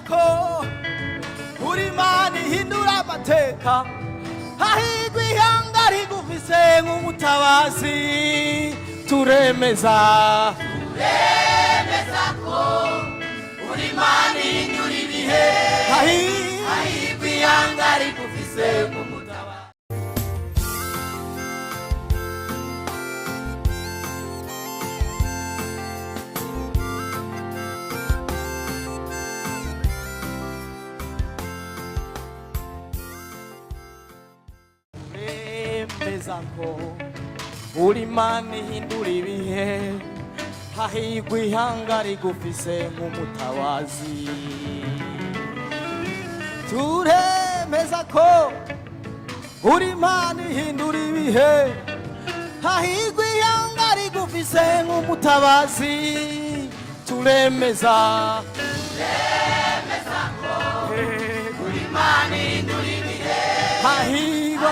ko uri Imana ihindura amateka hahirwa ihanga rigufise nk'umutabazi turemeza ko uri Imana ihindura ibihe hahirwa ihanga rigufise nk'umutabazi. Ko uri Imana ihindura ibihe hahirwa ihanga rigufise nk'umutabazi turemeza ko uri Imana ihindura ibihe hahirwa ihanga rigufise nk'umutabazi turemeza ko uri Imana ihindura ibihe hahirwa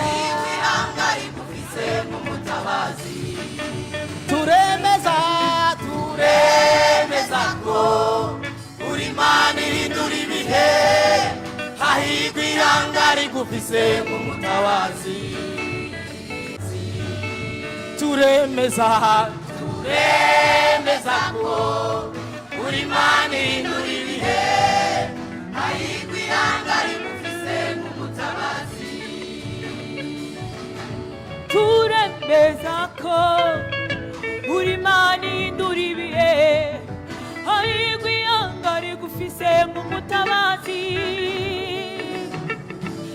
turemeza ko uri Imana ihindura ibihe hahirwa ihanga rigufise nk'umutabazi turemeza ko uri Imana ihindura ibihe hahirwa ihanga rigufise nk'umutabazi turemeza ko uri Imana ihindura ibihe hahirwa ihanga rigufise nk'umutabazi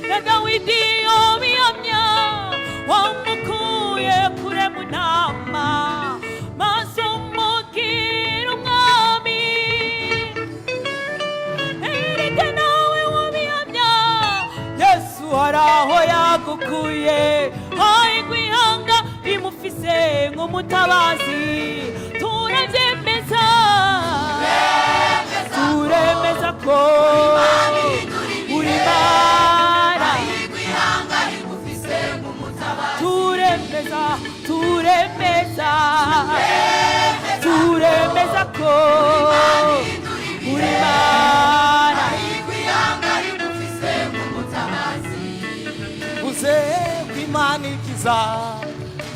na Dawidi yobihamya wamukuye kure mu ntama maso umubwira umwami erega nawe wobihamya Yesu hari aho yagukuye hahirwa ihanga rimufise nk'umutabazi turemeza ko uri Imana hahirwa ihanga rigufise nk'umutabazi turemeza ko uri Imana hahirwa ihanga rigufise nk'umutabazi uze ko Imana ikiza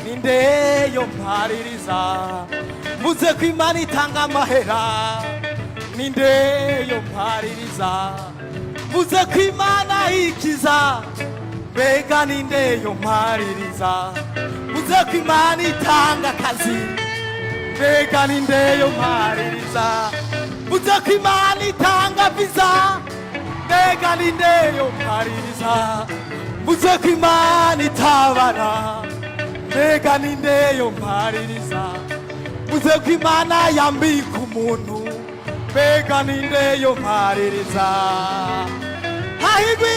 ninde yo mpaririza muze ko Imana itanga amahera ninde yo mpaririza muze ko Imana ikiza mbega ninde yo mpaririza muze ko Imana itanga akazi mbega ninde yo mpaririza muze ko Imana itanga visa mbega ninde yo mpaririza muze ko Imana itabara mbega ninde yo mpaririza muze ko Imana yambika umuntu mbega ninde yo mpaririza hahirwa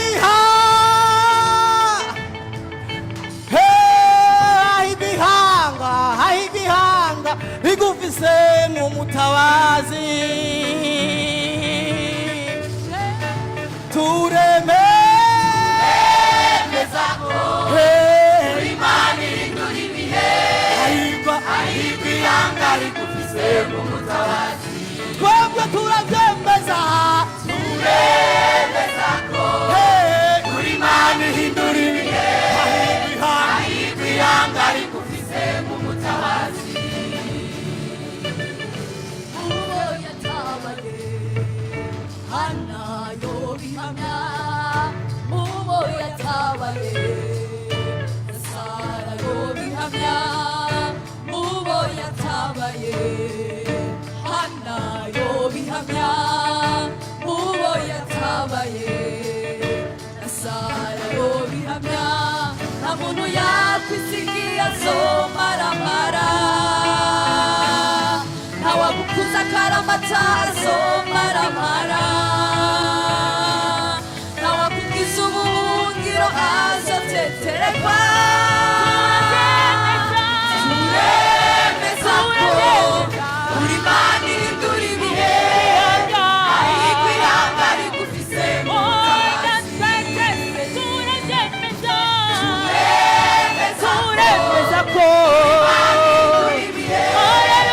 ihanga rigufise nk'umutabazi turemeza ko uri Imana ihindura ibihe hahirwa ihanga rigufise nk'umutabazi twebwe turabyemeza ko uri Imana ihindura ibihe hahirwa ihanga rigufise nk'umutabazi uwo yatabaye Hana yobihamya uwo yatabaye Sara yobihamya uwo yatabaye Hana yobihamya uwo yatabaye Sara yobihamya nta muntu yakwisigiye azomaramara ntawagukuza akaramata azomaramara ntawakugiza ubuhungiro azoteterekwa turemeza ko uri Imana ihindura ibihe hahirwa ihanga rigufise turemeza ko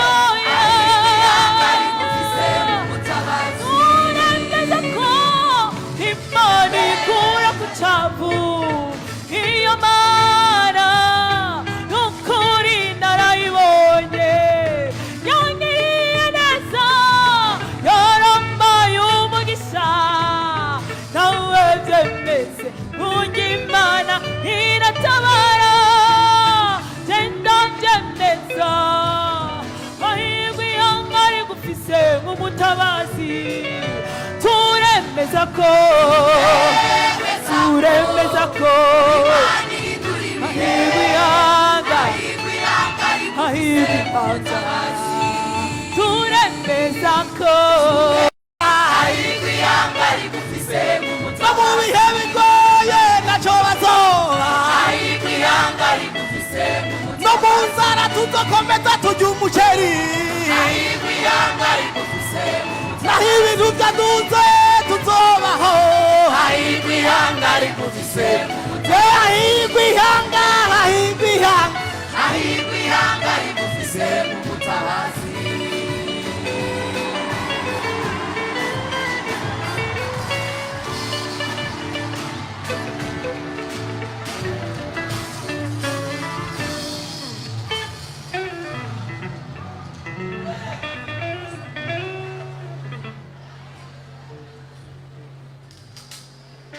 ihanga rigufise nk'umutabazi umutabazi turemeza ko hahirwa ihanga turemeza ko no mu bihe bigoye ntacyo bazoba no mu nzara tuzokomeza turya umuceri naho ibintu byaduze tuzobaho hahirwa ihanga